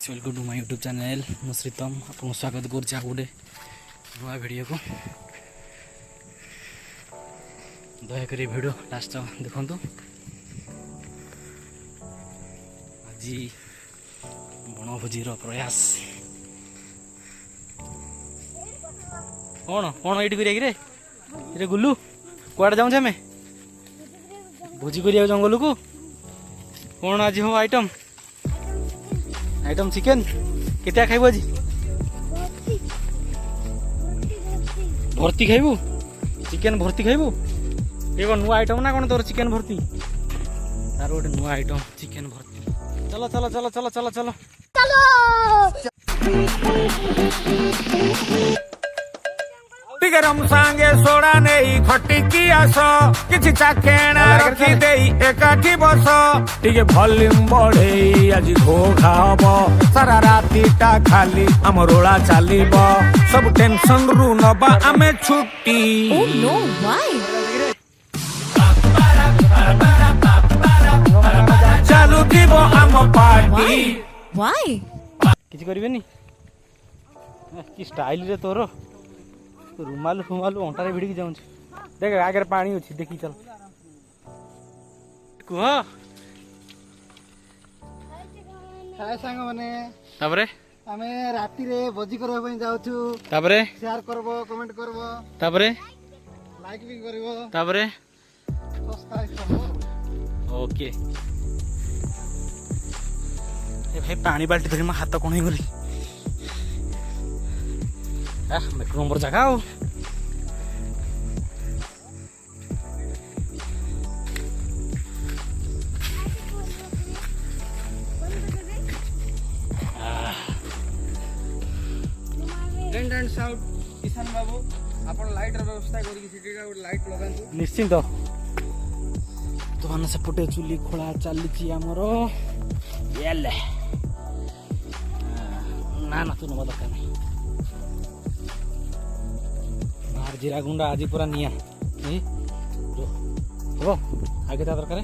Welcome to my YouTube channel मु श्रीतम आपको स्वागत करुच्चे आ गोटे नुआ भिडियो को दयाक भिडियो लास्ट देखु। आज बनभोजी प्रयास कौन कौन ये करिए गुलू कौड़ जाऊँ आम भोजी कर जंगल को कौन आज हो आइटम चिकेन केते खाइबो आज भर्ती खाइबो चिकेन भर्ती खाइबो ये कौन नुआ आइटम ना कौन तोर चिकेन भर्ती तार गोटे नुआ आइटम चिकेन भर्ती। चलो चलो चलो चलो चलो चलो गरम सांगे सोडा नहीं खटिकी आस किछि चाखेणा रखी देई एकाठी बस टिके वॉल्यूम बढ़े आज घो खाब सारा रातीटा खाली आम रोला चलीब सब टेंशन रु नबा आमे छुट्टी। Oh no, why? चालू थीबो आम पार्टी। Why? किछि करिवेनी कि स्टाइल रे तोरो रुमालू फुमालू अंटारे भिड़ी जाऊँ देख आगे पानी अच्छी देखी चल कह हाय सांग माने तापरे आमे राती रे भोजी करबा पई जाउछु तापरे शेयर करबो कमेंट करबो तापरे लाइक भी करबो तापरे सब्सक्राइब करबो। ओके ए भाई पानी बाल्टी धरी म हाथ कोन गली एक नंबर जगह हो एंड एंड साउट किसान बाबू आपण लाइट र व्यवस्था करी सिटीटा गोटे लाइट लगांतु निश्चिंत तो मान सेपटे चुली खोला चली आमर येले ना ना तू नवा दरकार नहीं बाहर जीरा गुंडा आज पूरा निया हो आगे ता दरकार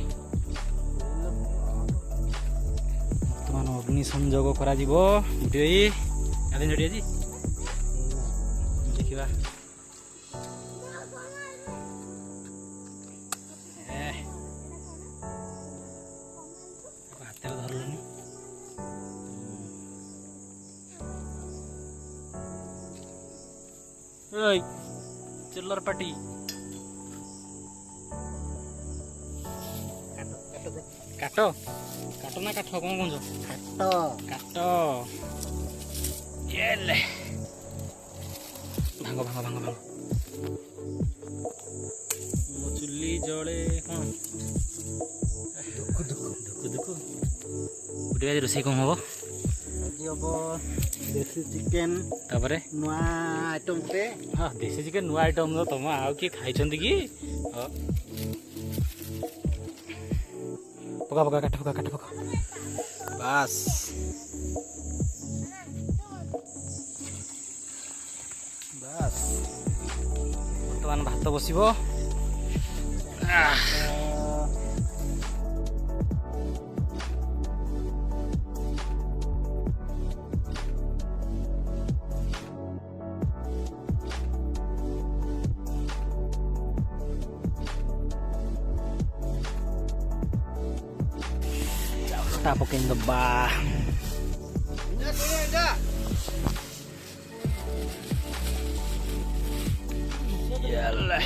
बर्तमान अग्नि संजोग करा जीवो भिडियो आदिन रेडी अछि देखिबा हाथ धरलनी ओय चिल्लर पार्टी काटो काटो ना काट कौन कौन तो काटो ये ले भांगो भांगो भांगो भांगो मो चुल्ली जले कौन दुखु दुखु दुखु दुखु उठे आज रोषे कौन हम जी हबो देसी चिकन तापरे नुआ आइटम पे हाँ देसी चिकेन नुआ आइटम तो तुम आउ किए खाई कि पका पका काट पका बस बस बर्तमान भात बसिबो pokoknya ngebah yalah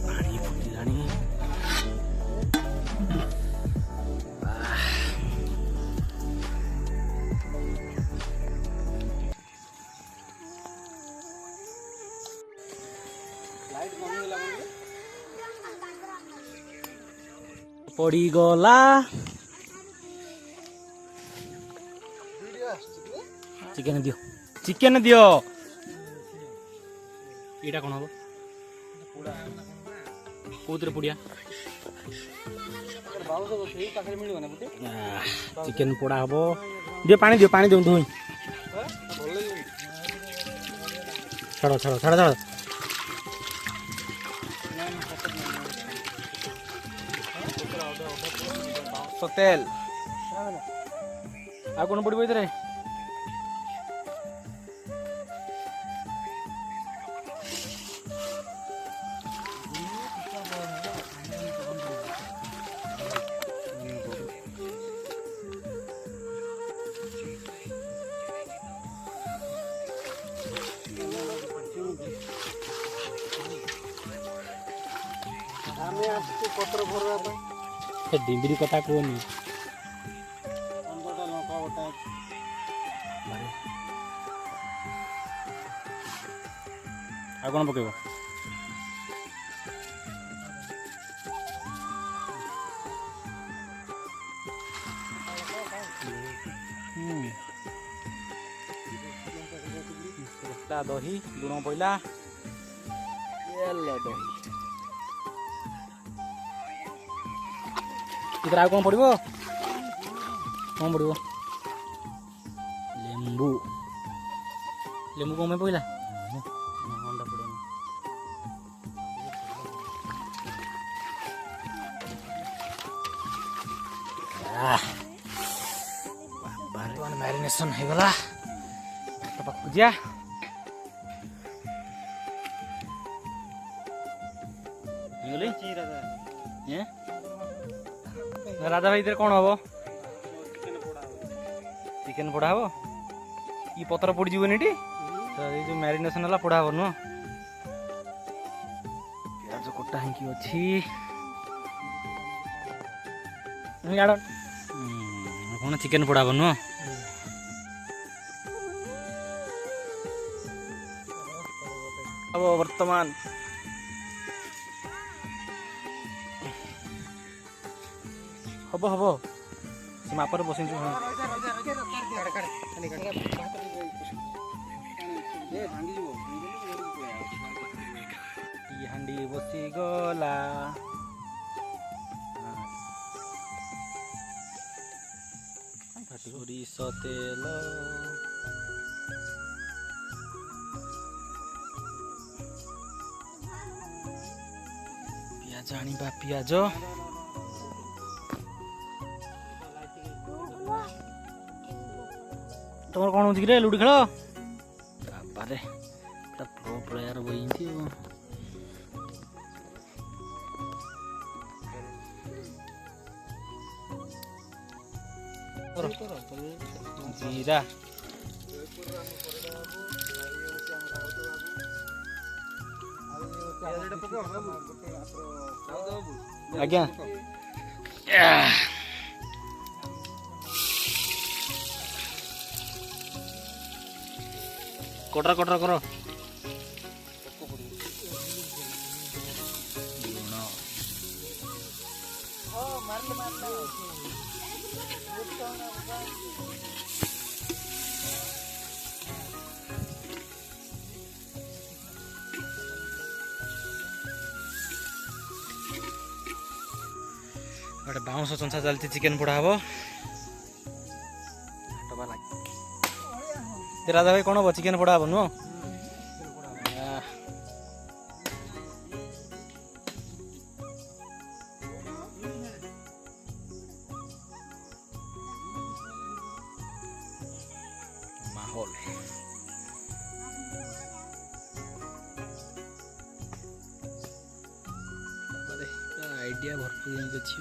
पानी फुटिलानी पड़ी गला चिकेन दियो एटा कौन हम कौन पुड़िया चिकेन पोड़ा हम दियो पानी दियो धोई ଛାଡ଼ ଛାଡ଼ ଛାଡ଼ ଛାଡ଼ ସତେଲ ଆଉ କ'ଣ ପଡ଼ିବ ଏଥିରେ? ଆମେ ଆସିଛୁ ପତ୍ର ଭରିବା ପାଇଁ। ସେ ଡିମ୍ବିରି କଥା କୁହନି। ଲଙ୍କା ବଟା ଆଉ କ'ଣ ପକେଇବ? ଦହି ଲୁଣ ପଇଲା ଦହି ଏଥିରେ ଆଉ କ'ଣ ପଡ଼ିବ? କ'ଣ ପଡ଼ିବ? ଲେମ୍ବୁ ଲେମ୍ବୁ କ'ଣ ପାଇଁ ପଇଲା? ଅଣ୍ଡା ପଡ଼ିବ ମ୍ୟାରିନେସନ୍ ହେଇଗଲା। ପାଖକୁ ଯିବା। ରାଜା ଭାଇ ଏଥିରେ କ'ଣ ହବ? ଚିକେନ ପୋଡ଼ା ହବ। ଇ ପତ୍ର ପୋଡ଼ିଯିବନି ଏଠି? ଏଇ ଯେଉଁ ମ୍ୟାରିନେସନ୍ ହେଲା ପୋଡ଼ା ହବ ନୁହଁ? ପିଆଜ କଟା ହେଇକି ଅଛି। କ'ଣ ଚିକେନ ପୋଡ଼ା ହବ ନୁହଁ? ହବ ବର୍ତ୍ତମାନ ହବ ହବ ସେ ମାପରେ ବସିଛୁ। ହାଣ୍ଡି ବସିଗଲା। ସୋରିଷ ତେଲ ପିଆଜ ଆଣିବା। ପିଆଜ ତମର କ'ଣ ହଉଛି କିରେ? ଲୁଡୁ ଖେଳ? ବାବାରେ ପୁରା ପ୍ରୋ ପ୍ଲେୟାର ବଇନ୍ତି। ଜିରା ଆଜ୍ଞା କଟର କଟର କର। ଗୋଟେ ବାଉଁଶ ଚଞ୍ଚା ଚାଲିଛି। ଚିକେନ ପୋଡ଼ା ହବ। ରାଜା ଭାଇ କ'ଣ ହବ? ଚିକେନ ପୋଡ଼ା ହବ ନୁହଁ? ମାହୋଲ ଆଇଡିଆ ଭରପୁର ଯାଇକି ଅଛି।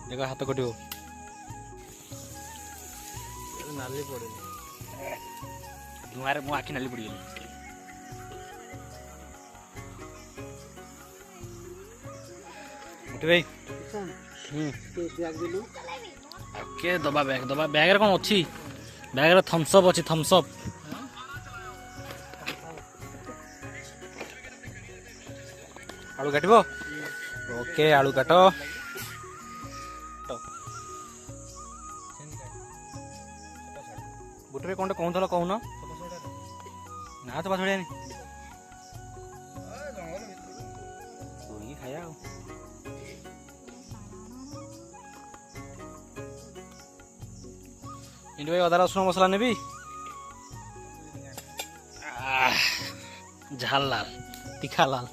ଦେଖ ହାତ କଟିବ। ନାଲି ପଡେ ଧୂଆଁରେ ମୋ ଆଖି ନାଲି ପଡ଼ିଗଲି। ଭାଇ ଓକେ ଦବା ବ୍ୟାଗ ଦବା। ବ୍ୟାଗରେ କ'ଣ ଅଛି? ବ୍ୟାଗରେ ଥମ୍ସଅପ୍ ଅଛି। ଥମ୍ସଅପ୍ ଆଳୁ କାଟିବ? ଓକେ ଆଳୁ କାଟ। ଗୋଟେ କ'ଣ କହୁଥିଲ କହୁନ? ନା ତ ପାଛଡ଼ିଆନି ଖାଇବା ଆଉ। ଏଠି ଭାଇ ଅଦା ରସୁଣ ମସଲା ନେବି। झाल लाल तीखा लाल।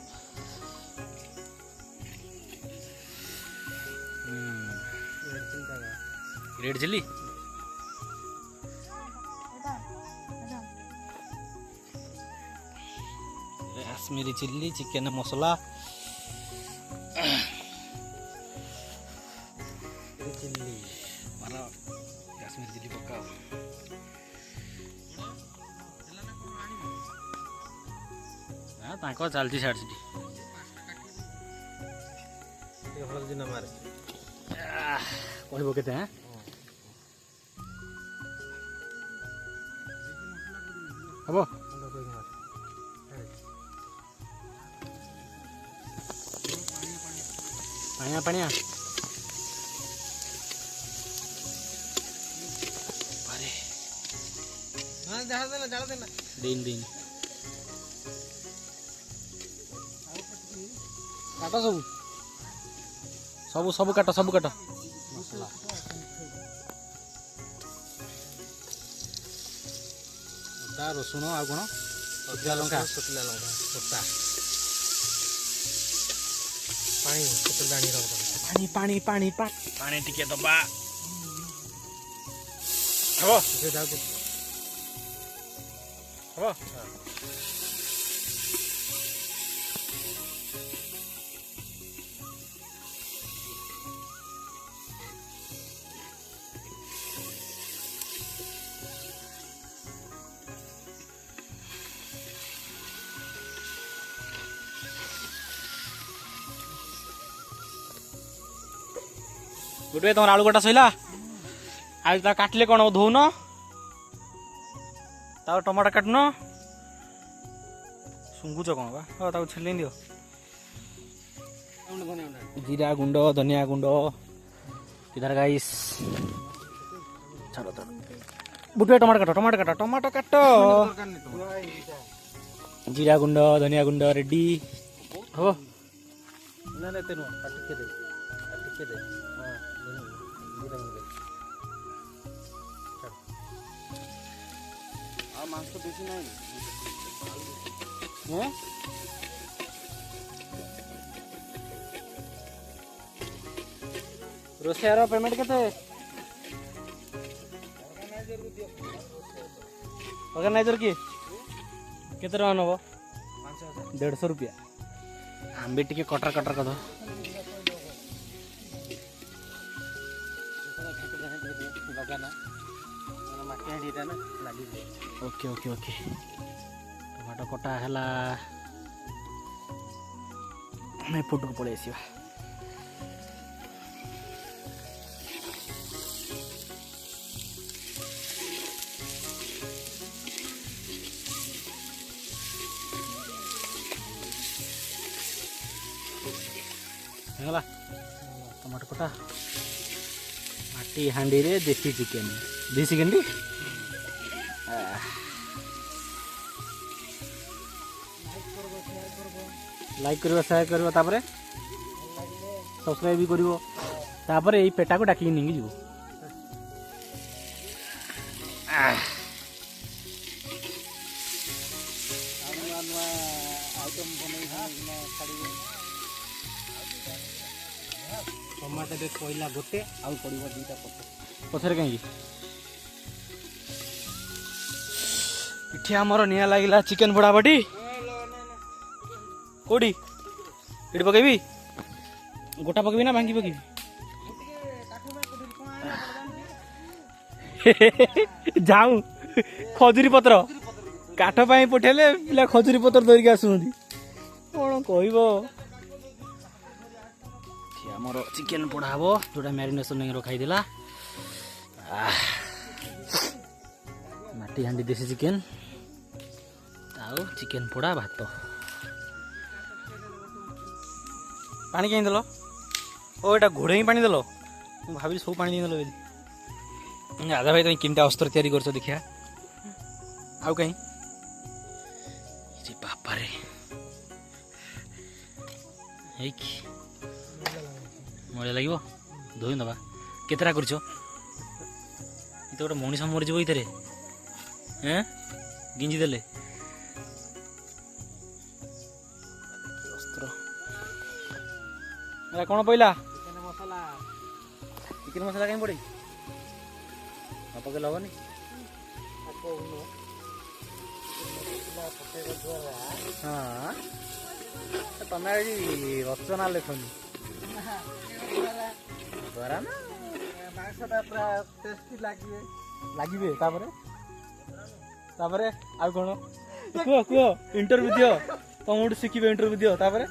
Red chilli Kashmiri chilli chicken masala chilli मारो काश्मीरी चिल्ली पकाओ। चलती साइड से कहब के हम पानिया पानिया दिन दिन काट सब सब सब काट सब काट मसला अदा रसुण आ कौन शुखिला लंका पत्ता पानी पानी पानी पानी टिके दबा हम हम गुटे तुम आलू कटा सैला आज ता काटले कौन धोन ता टमाटर काटन सुंगुच कौन बा छेल दियो जीरा गुंड धनिया गुंड इधर गाइस चलो तो बुटे टमाटर काट जीरा गुंड धनिया गुंड रेडी हो ना ना तेनु काट के दे मांस तो बेसी नहीं रोषेयर पेमेंट केते ऑर्गेनाइजर की केते रहा नबो 150 रुपया आम भी टिके कटर कटर कर दो ओके ओके ओके टमाटो कटा है एपट को पलि आस टमाटो कटा माटी हांडी रे देसी चिकेन टी लाइक करियो शेयर करियो तापरे सब्सक्राइब भी करियो तापरे एई पेटा को डाकी निंगी जीवो टमाटर दे कोइला गोटे आउ पड़िबो दुईटा पथर कहीं इठे हमर निया लागिला चिकेन बड़ा बडी कोडी इट पकेबी गोटा पकेबी ना भांगी पकेबी जाऊ खजुरी पत्र काठ पाई पठेले पिला खजुरी पत्र धरिक आसुंदी कौन कहब आमर चिकेन पोड़ा हम जोटा मैरिनेशन नहीं रखाई देला माटी हांडी देसी चिकेन आउ चिकेन पोड़ा भात पानी कहीं देल ओ एटा घोड़े ही पानी देल भाभी सब पानी देल आधा भाई तुम किनटा अस्त्र तैयारी कर देखिया आउ कहीं बापा रे मजा लगे धोई दबा केतरा कर गोटे मनीष मरीज ये गिंजी देले ଏ କ'ଣ ପଇଲା? ଚିକେନ ମସଲା। ଚିକେନ ମସଲା କାହିଁ ପଡ଼େ? ନ ପକେଇଲେ ହବନି? ହଁ ତମେ ଆଜି ରଚନା ଲେଖନି ବରା ନା ମାଂସଟା ପୁରା ଟେଷ୍ଟି ଲାଗିବେ। ଲାଗିବେ। ତାପରେ ଆଉ କ'ଣ କୁହ ଇଣ୍ଟରଭ୍ୟୁ ଦିଅ, ତମଠୁ ଶିଖିବେ ଇଣ୍ଟରଭ୍ୟୁ ଦିଅ। ତାପରେ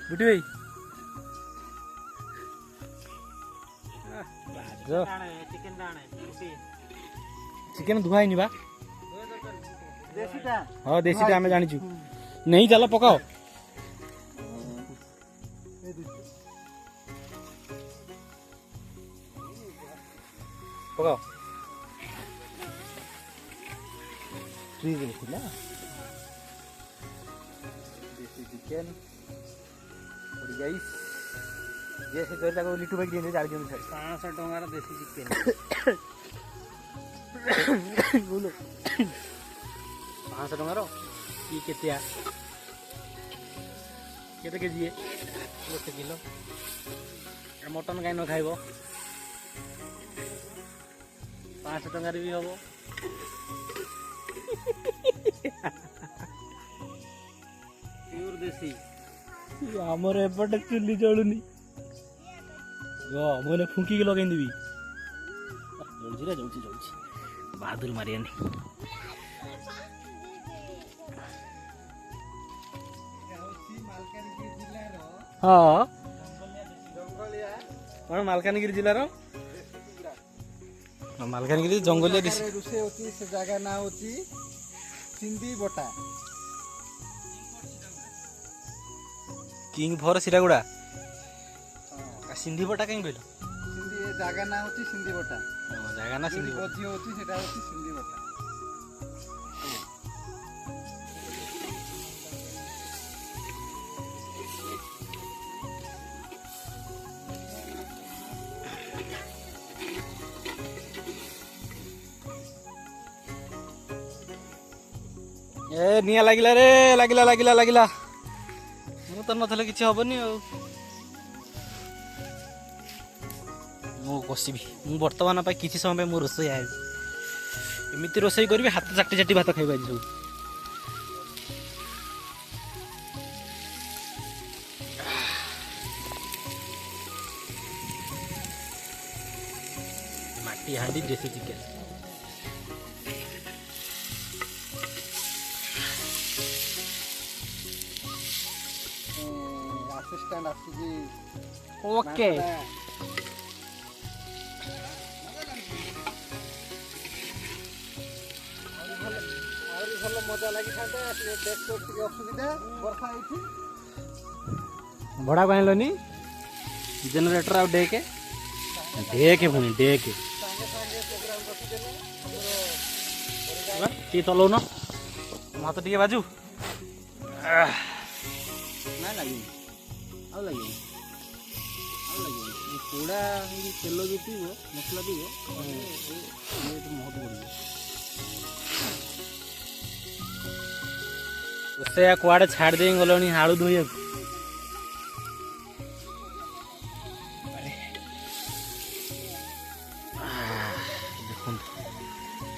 ବୁଟି ଭାଇ ଚିକେନ ଧୁଆ ହେଇନି ବା? ହଁ ଦେଶୀଟା ଆମେ ଜାଣିଛୁ। ନେଇ ଚାଲ ପକାଅ। ପକାଅ। ଫ୍ରିଜରେ ଥିଲା ଦେଶୀ ଚିକେନ ଗାଇସ୍। ଯେ ସେ ଧରି ତାକୁ ଲିଟୁ ଭାଇ ଦିଅନ୍ତି 40 ଦିନ 500 ଟଙ୍କାର ଦେଶୀ ଚିକେନ। 500 ଟଙ୍କାର କି କେତେଆ? କେତେ କେଜି? 1 କିଲୋ। ମଟନ କାହିଁ ନ ଖାଇବ? 500 ଟଙ୍କାରେ ବି ହବ। ପିଓର ଦେଶୀ। ଆମର ଏପଟେ ଚୁଲି ଜଳୁନି। ମୁଁ ଫୁଙ୍କିକି ଲଗେଇଦେବି। ଜଳୁଛି ବାହାଦୁର ମାରିଆନି। ହଁ କ'ଣ ମାଲକାନଗିରି ଜିଲ୍ଲାର? ମାଲକାନଗିରି ଜଙ୍ଗଲିଆ ରୋଷେଇ ହଉଛି। ସେ ଜାଗା ନାଁ ହଉଛି ସିନ୍ଦି ବଟା। କିଙ୍ଗ ଫର ସିରାଗୁଡ଼ା। ସିନ୍ଧି ବଟା କାହିଁ କହିଲ? ସିନ୍ଦି ଏ ଜାଗା ନାଁ ହଉଛି ସିନ୍ଦି ବଟା। ଜାଗା ନା ସିନ୍ଧି ବଟା। ଭୋଜି ହଉଛି ସେଟା ହଉଛି ସିନ୍ଦି ବଟା। ଏ ନିଆଁ ଲାଗିଲା ରେ, ଲାଗିଲା। ମୁଁ ତ ନଥିଲେ କିଛି ହବନି ଆଉ। ମୁଁ କଷିବି। ମୁଁ ବର୍ତ୍ତମାନ ପାଇଁ କିଛି ସମୟ ପାଇଁ ମୁଁ ରୋଷେଇ ହେବି। ଏମିତି ରୋଷେଇ କରିବି ହାତ ଚାଟି ଭାତ ଖାଇବି ଆଜି ସବୁ। ମାଟି ହାଣ୍ଡି ଦେଶୀ ଚିକେନ। ଆସିଷ୍ଟାଣ୍ଟ ଆସିକି ଓକେ। ଆହୁରି ଭଲ ମଜା ଲାଗିଥାନ୍ତା। ଟିକେ ଅସୁବିଧା ବର୍ଷା ହେଇଛି। ଭଡ଼ା ଆଣିଲନି? ଜେନେରେଟର ଆଉ ଡେକେ ପୁଣି ଡେକେ ଟିକେ ଚଲଉନ। ହାତ ଟିକେ ବାଜୁ। ନା ଲାଗିବ ଆଉ ଲାଗିବ ପୋଡ଼ା ତେଲ ଯୋଉ ପିଇବ ମସଲା ପିଇବ ମହତ ପଡ଼ିବ। ରୋଷେଇଆ କୁଆଡ଼େ ଛାଡ଼ି ଦେଇ ଗଲଣି ଆଳୁ ଧୋଇବାକୁ। ଦେଖନ୍ତୁ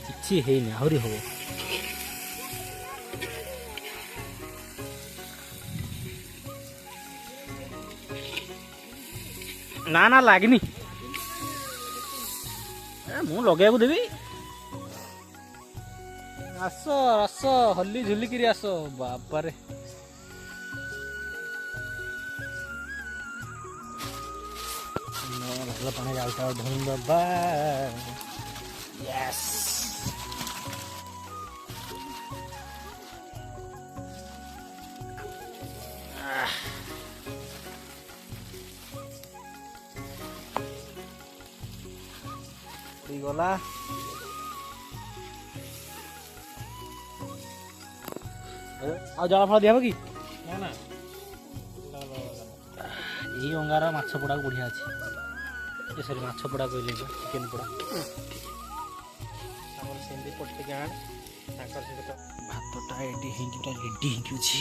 କିଛି ହେଇନି, ଆହୁରି ହବ। ନା ଲାଗିନି। ମୁଁ ଲଗେଇବାକୁ ଦେବି। ଆସ ହଲି ଝୁଲିକିରି ଆସ। ବାବାରେ ଭଲ ପାଣି ଯାଉଥା ଧୋଇ ଦବା। ୟେସ୍। ଗଲା। ଆଉ ଜଳ ଫଳ ଦିଆହବ କି? ନା ଏଇ ଅଙ୍ଗାର ମାଛ ପୋଡ଼ାକୁ ବଢ଼ିଆ ଅଛି। ସରି ମାଛ ପୋଡ଼ା କହିଲେ ଚିକେନ ପୋଡ଼ା। ଆମର ସେମିତି ପଟିକି ଆଣ ତାଙ୍କର ସହିତ ଭାତଟା ଏଠି ହେଇକି ପୁରା ରେଡ଼ି ହେଇକି ଅଛି।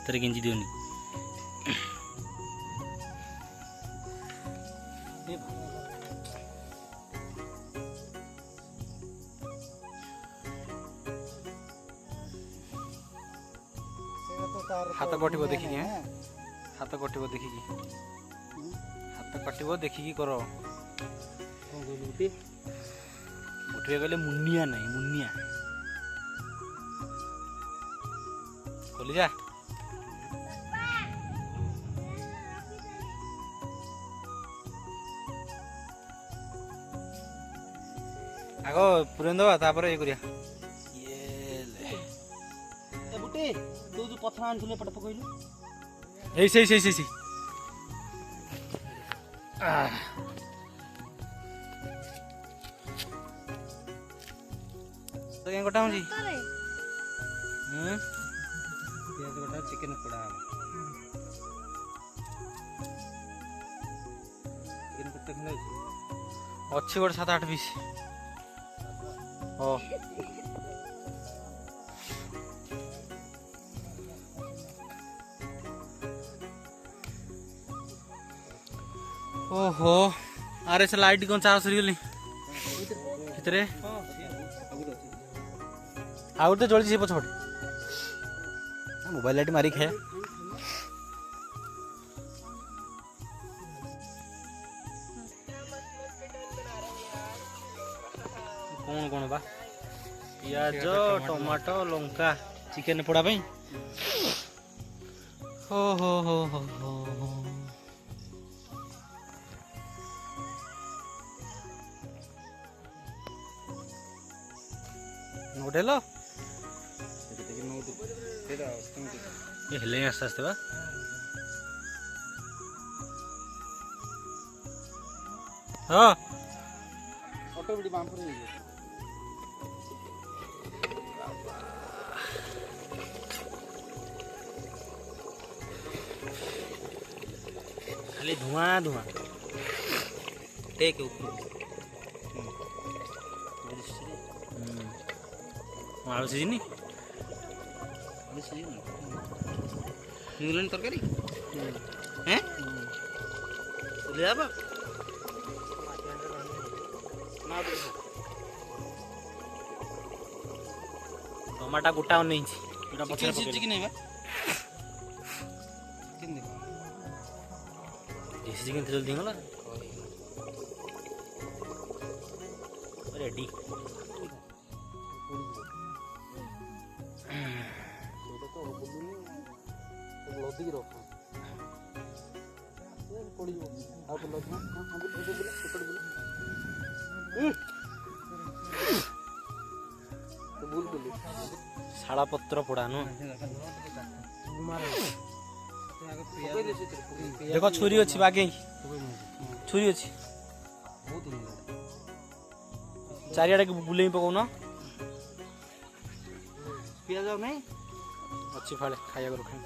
ହାତରେ ଗେଞ୍ଜି ଦିଅନି। ହାତ କଟିବ ଦେଖିକି, ହାତ କଟିବ ଦେଖିକି, ହାତ କଟିବ ଦେଖିକି କର। ଉଠିବେ କହିଲେ ମୁନିଆ ନାହିଁ, ମୁନିଆ କଲିଜା। ଆଗ ପୁରେଇ ଦେବା ତାପରେ ଇଏ କରିବା। ବୁଟେ ତୁ ଯୋଉ ପଥର ଆଣିଥିଲୁ ଏପଟେ ପକେଇଲୁ। ଏଇ ସେଇ ସେଇ ସେଇ ତ କାଇଁ କଟା ହଉଛି? ପିଆଜ କଟା ଚିକେନ ପୋଡ଼ା ହବ। ଚିକେନ କେତେ ଖଣ୍ଡେ ଅଛି? ଗୋଟେ 7-8 ପିସ୍। ହଁ ओहो अरे से लाइट कौन चार्ज सरी गली भितरे आउ तो जल्दी से पछपटे मोबाइल लाइट मारी खाए कौन कौन बा पियाज टमाटो लंका चिकेन पोड़ा भाई हो हो हो हो हो नोट हेलो ये हेले आस्ते आस्ते बा हाँ ऑटोमेटिक बाम पर नहीं खाली धुआं धुआं टेक ऊपर आलू सीजनी इंग्लैंड तरकारी हैं ले आबा टमाटा गोटा नहीं एटा पछरे पके चिकन है बा देसी चिकन जल्दी होला रेडी लदी रख पड़ी आ बोल ना हम बोल तो बोल बोल शाला पत्र पोड़ा नु देखो छुरी अच्छी बागे छुरी अच्छी चारियाडे बुलेई पकाउन पियाज नहीं अच्छी फाड़े खाया करो खाई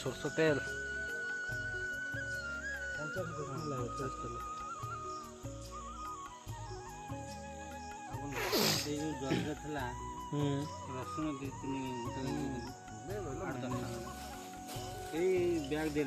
सरसों तेल रसुण बैग दे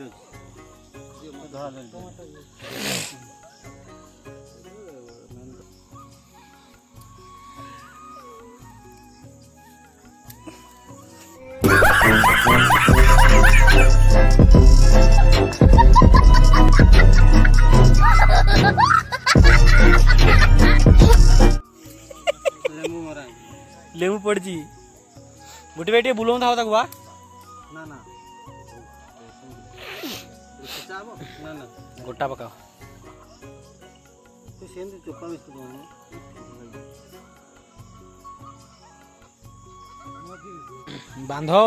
लेमू पड़ी गोटे बेटे बुलाऊ था बा ना ना ना ना गोटा पकाओ तो सेंध चोपा मिस दोनों बांधो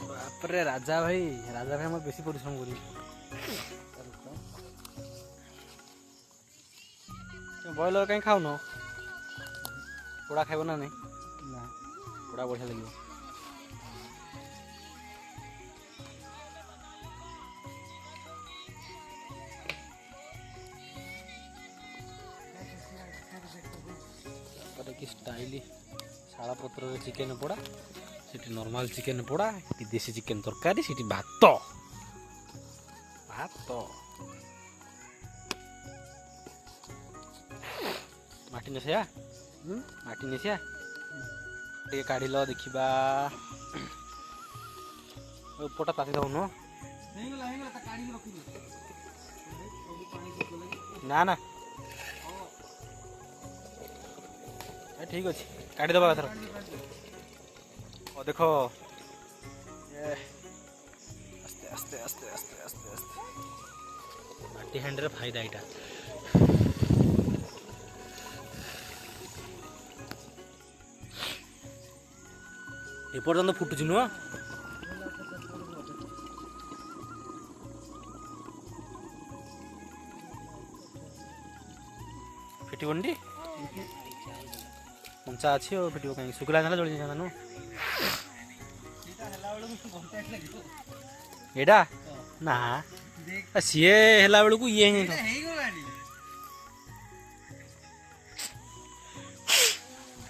बापरे राजा भाई हमें बेसी परिश्रम करी बॉयलर कहीं खाऊ न पोड़ा खाइब ना नहीं ना पोड़ा बढ़िया लगे कि स्टाइल शाला पत्र चिकेन पोड़ा सीटी नॉर्मल चिकेन पोड़ा ये देसी चिकेन तरकारी सीटी भात भात माटी नेसिया माटी नेसिया टे काढ़ देखा पोटा ताती दौन ना ना ठीक अच्छे काढ़ीदबा एथर देख आस्ते आस्ते आस्ते आस्ते आस्ते आस्ते माटी हांडी रे फायदा यहाँ एपर्तंत फुटुची नुह फिटबनी कंचा अच्छी और फिट कहीं शुक्ला ना जड़ी जाना एडा ना सी है बेलू ये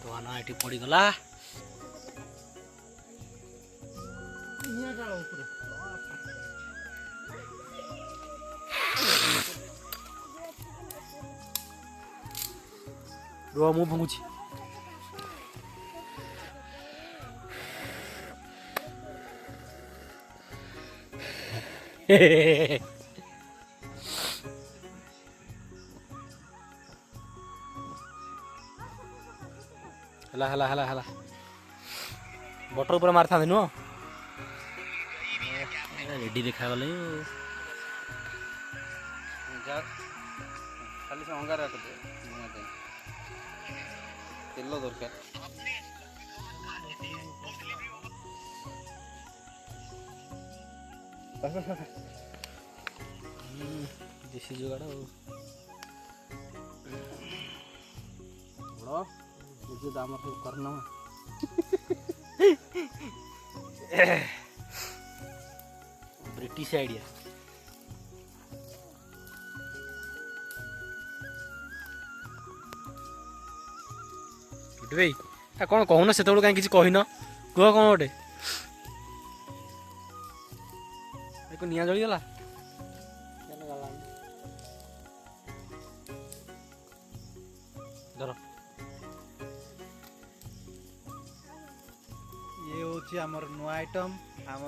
तो ना ये पड़गला रुआ मुँह भंगुची हला हला हला हला बटर ऊपर मार था नुह रेडी देखा गले खाली से अंगार तेल दरकार देसी जुगाड़ दाम करना ब्रिटिश आइडिया भाई कौन कहून से कहीं कहन कह कौन गोटे निआ जलीगला धर ये होची हमर नुआ आइटम आम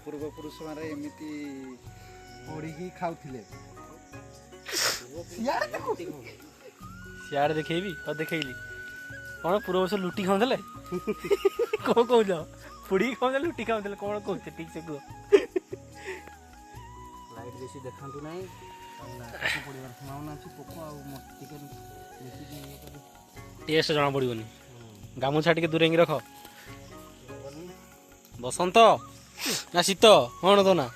पूर्वपुरुष मारे एमिति पोड़ी खाउथिले सियाड़ देखेबी और देखैली कौन पूर्व वर्ष लुटी खाऊले कौन कौन पुड़ी खाऊले लुटी खाऊले कौन कहते ठीक से कह लाइट बेसी देखांतु नाही पड़िबार संभावना अछि पोको आ चिकेन टेस्ट जना पड़ोनी गामुछा टे दूर रख बसंत ना शीत कौन तो ना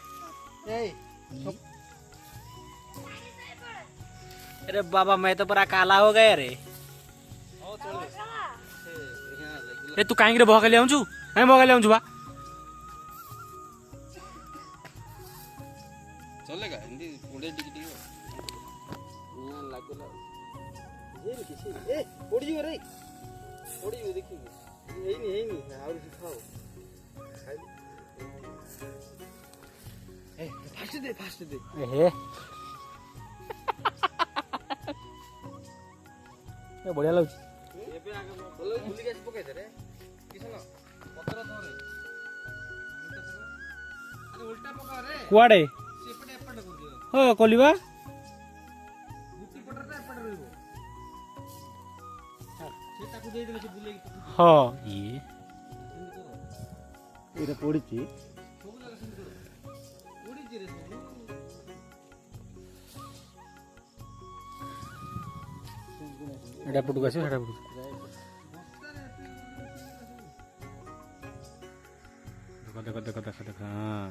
अरे बाबा मैं तो पूरा काला हो गया रे ए तू कहीं बहकाली आऊँ कहीं बहकाली आऊँ बा चलेगा हिंदी पुड़े टिक टिक ना लागला ये रे किसी ए पड़ी जो रे पड़ी जो देखी यही नहीं और सिखाओ ए फास्ट दे ए बढ़िया लगुच एबे आगे बोलो भूली गैस पकाई दे रे किसन पत्र धरे अरे उल्टा पका रे कुआडे सेपटे एपटे कर दियो हो कोलिबा गुटी पटरता एपटे रहइबो से ताकू देई देले से बुले हां ये एटा पड़ीची सब लगा सेंड करो उड़ी जे रे सब एटा पुटु गासी एटा पुटु देखो देखो देखो देखो देखो हां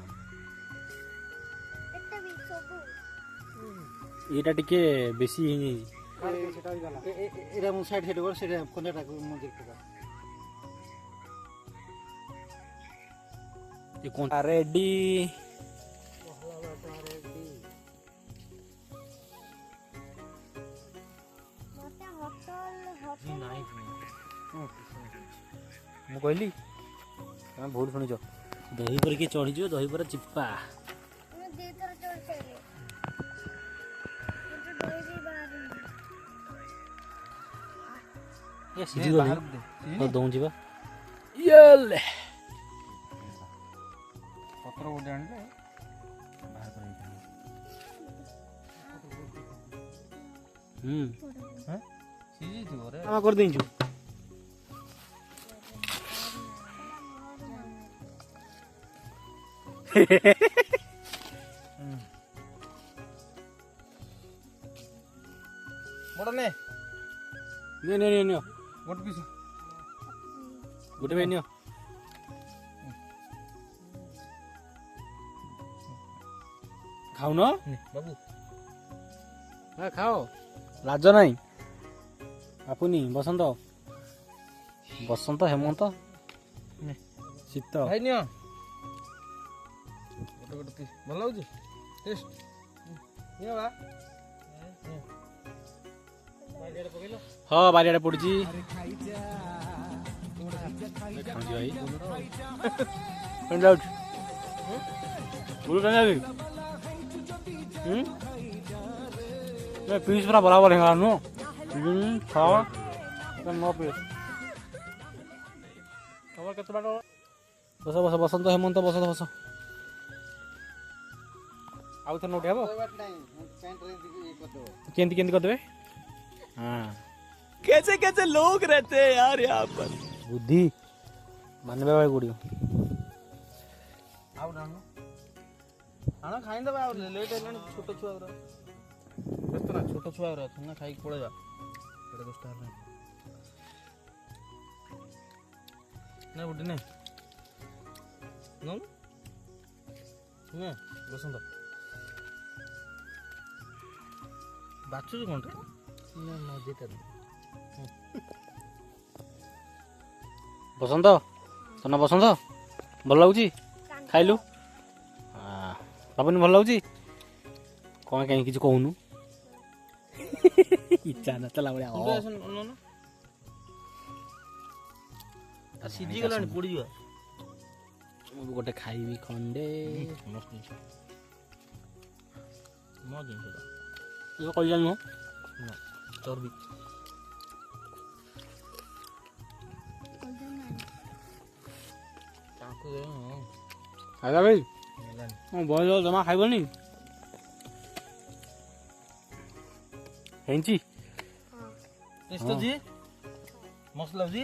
एटा टिके बेसी ही सेटा गला एरा मु साइड हेड कर सेटा कोनटा को मु देखता ये कौन रेडी ମୁଁ କହିଲି ତମେ ଭୁଲ ଶୁଣିଛ। ଦହି ପରେ କିଏ ଚଢ଼ିଯିବ, ଦହି ପରେ ଚିପା। ଏ ସିଝିଗଲି ଦଉଁ ଯିବା। ଇଏଲେ ପତ୍ର ଗୋଟେ ଆଣିଲେ ବାହାର କରି ସିଝିଥିବ ରେ। ଆମେ କରିଦେଇଛୁ। ବଡ଼ ନେ ନିଅ ଗୋଟେ ପିସ୍ ଗୋଟେ ଭାଇ ନିଅ। ଖାଉନ ବାବୁ ଖାଅ, ଲାଜ ନାହିଁ। ବାପୁନି ବସନ୍ତ, ବସନ୍ତ ହେମନ୍ତ ଶୀତ। ଭାଇ ନିଅ ଗୋଟେ ଗୋଟେ ପିସ୍। ଭଲ ଲାଗୁଛି ଟେଷ୍ଟ? ନିଅ ବା। ହଁ ବାରିଆଡ଼େ ପଡୁଛି। ଖାଉଛି ଭାଇ। ଯାଉଛି ପିସ୍ ପୁରା ବରାବର ହେଇଗଲା ନୁ। ଖାଅ ନ ପିସ୍। ତମର କେତେ ବାଟ? ବସ ବସ ବସନ୍ତ ହେମନ୍ତ ବସ ବସ। ଆଉ ଥରେ ନୋଟି ହବ କେମିତି କେମିତି କରିଦେବେ? हाँ कैसे कैसे लोग रहते हैं यार यहाँ पर। बुद्धि मानवे भाई गुड़ियो ଆଉ ଡାଣ ଆଣ ଖାଇଦେବା। ଆଉ ଲେଟ୍ ହେଲାଣି। ଛୋଟ ଛୁଆ ଗୁରା ବ୍ୟସ୍ତ ନା, ଛୋଟ ଛୁଆ ଗୁରା ଅଛନ୍ତି ନା, ଖାଇକି ପଳେଇବା। ଏଇଟା 10ଟା ହେଲାଣି। ନା ବୁଢ଼ୀ ନେ ନେ ବସନ୍ତ ବାଛୁଛୁ କ'ଣଟା? ବସନ୍ତ ତନ ବସନ୍ତ ଭଲ ଲାଗୁଛି? ଖାଇଲୁ? ବାବୁନି ଭଲ ଲାଗୁଛି? କ'ଣ କାହିଁ କିଛି କହୁନୁ? ଇଚ୍ଛା ନଥିଲା ଭଳିଆ ସିଝିଗଲାଣି, ପୋଡ଼ିଯିବ। ମୁଁ ବି ଗୋଟେ ଖାଇବି ଖଣ୍ଡେ। ମସ୍ତ ଜିନିଷ, ମୋ ଜିନିଷଟା କହିଲା ନୁହଁ ଚର୍ବି। ଖାଇବା ଭାଇ ବୟସ ଜମା ଖାଇବନି। ହେଇଛି ମସ୍ତ ଲାଗୁଛି।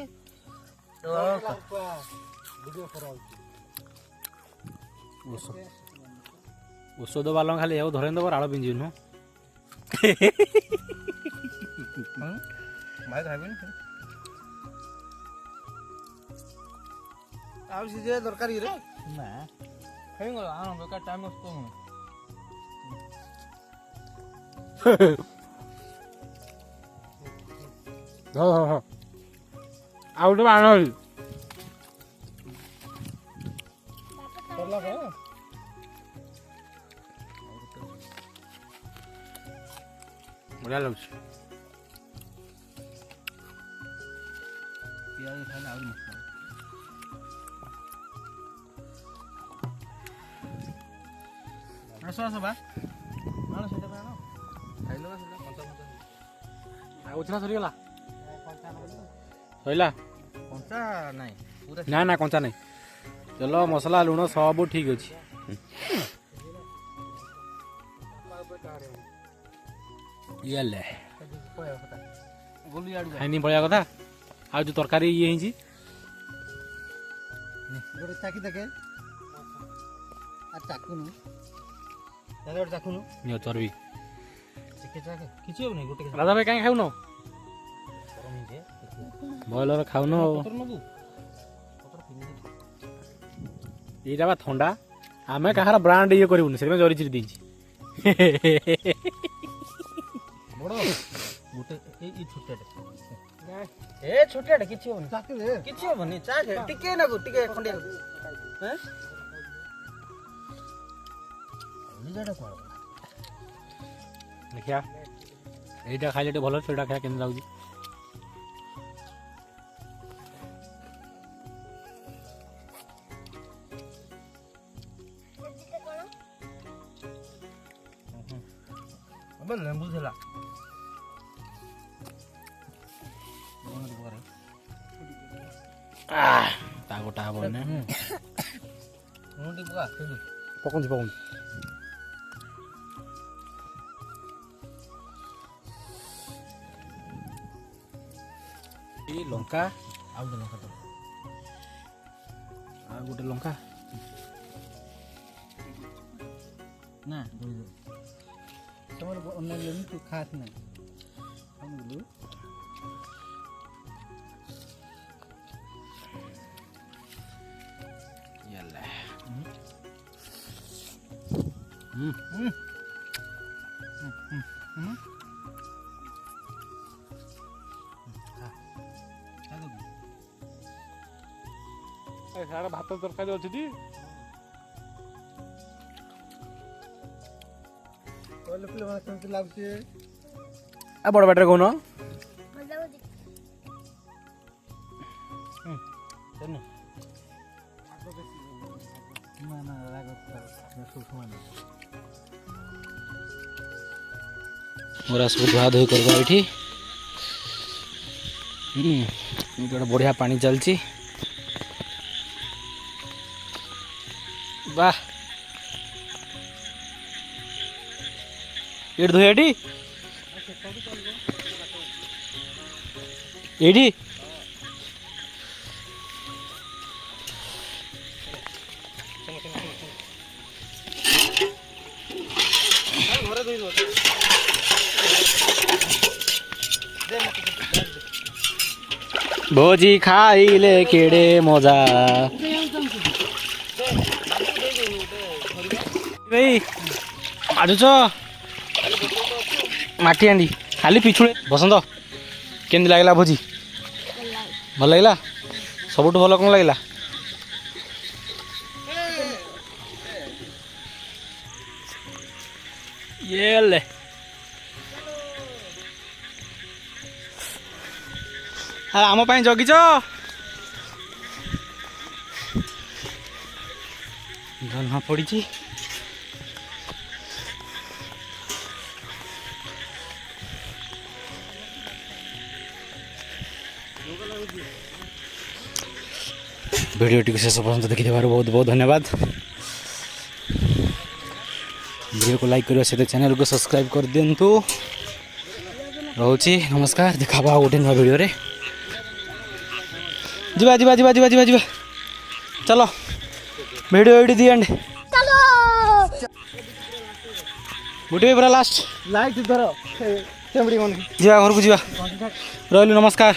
ଔଷଧ ବାଲା ଖାଲି ଆଉ ଧରେଇ ଦେବ, ରାଳ ପିନ୍ଧିବି ନୁହଁ। ଭାଇ ଖାଇବେନି ଆଉ ସିଝିବା ଦରକାର କି ରେ? ନା ହେଇଗଲା। ଆଣ ବେକାର ଟାଇମ୍ ୱେଷ୍ଟ କରୁନ। ଆଉ ଗୋଟେ ଆଣ ବଢ଼ିଆ ଲାଗୁଛି। ପିଆଜ ଖାଇଲେ ଆହୁରି ମସ୍ତ ଲାଗେ। ଆସ ଆସ ବା, ଆଣ ସେଇଟା ଆଣ ଖାଇଲେ ବା ସେଇଟା କଞ୍ଚା କଞ୍ଚା। ଆଉ ନା ସରିଗଲା? ସରିଲା? କଞ୍ଚା ନାହିଁ ପୁରା। ନା ନା କଞ୍ଚା ନାହିଁ। ତେଲ ମସଲା ଲୁଣ ସବୁ ଠିକ୍ ଅଛି। ଇଏଲେ ଖାଇନି ପଳେଇବା କଥା। ଆଉ ଯେଉଁ ତରକାରୀ ଇଏ ହେଇଛି ଗୋଟେ ଚାକି ଦେଖେ ଚାକୁନୁ ଚାଖୁନୁ ନିଅ ଚର୍ବି। ଟିକେ ଚାଖେ, କିଛି ହବନି। ଗୋଟେ ରାଧା ଭାଇ କାହିଁ ଖାଉନ? ବଏଲର ଖାଉନ ଆଉ। ଏଇଟା ବା ଥଣ୍ଡା। ଆମେ କାହାର ବ୍ରାଣ୍ଡ ଇଏ କରିବୁନି, ସେଥିପାଇଁ ଜରି ଚିରି ଦେଇଛି। ବଡ଼ ଗୋଟେ ଏଇ ଛୋଟିଆଟେ, ଏ ଛୋଟିଆଟେ କିଛି ହବନି। କିଛି ହବନି, ଚାଖେ ଟିକେ ନାକୁ, ଟିକେ ଖଣ୍ଡିଆ। ଦେଖିଆ ଏଇଟା ଖାଇଲେ ଟିକେ ଭଲ, ସେଇଟା ଖାଇବା କେମିତି ଲାଗୁଛି। अब लेंबू थला ତା ଗୋଟା ହବ ନା ନୁଟି ପକା ସେଠୁ ପକଉଛି ପକଉଛି ଏଇ ଲଙ୍କା ଆଉ ଗୋଟେ ଲଙ୍କା ଦବ ଆଉ ଗୋଟେ ଲଙ୍କା ନା ତମର ଅନ୍ୟ ତୁ ଖାସ୍ ନାହିଁ Yalah. ସାରା ଭାତ ତରକାରୀ ଅଛି ଟି କହିଲେ ପିଲାମାନେ କେମିତି ଲାଗୁଛି ଆ ବଡ଼ ବାଟରେ କହୁନ ନା ନା ରାଗ मोरा सब धुआ धुई करवा ये गोटे बढ़िया पानी चलती वाह ये धुए एटी एटी भोजी खाइले केड़े मजा भाई आजुच माटी हांडी खाली पिछुड़े बसंत केमती लगला भोजी भल लगला सबुठ भल कौन लगला ये ले आम जगिच जन्म पड़ी वीडियो टी शेष पर्यंत देखी बहुत बहुत धन्यवाद वीडियो को लाइक करने सहित चैनल को सब्सक्राइब कर दिंतु रोची नमस्कार देखा गोटे नुआ वीडियो रे जीवा जीवा जीवा जीवा जीवा जीवा चलो वीडियो एडी दी एंड चलो गुटे पूरा लास्ट लाइट धर जीवा घर को जीवा रही नमस्कार।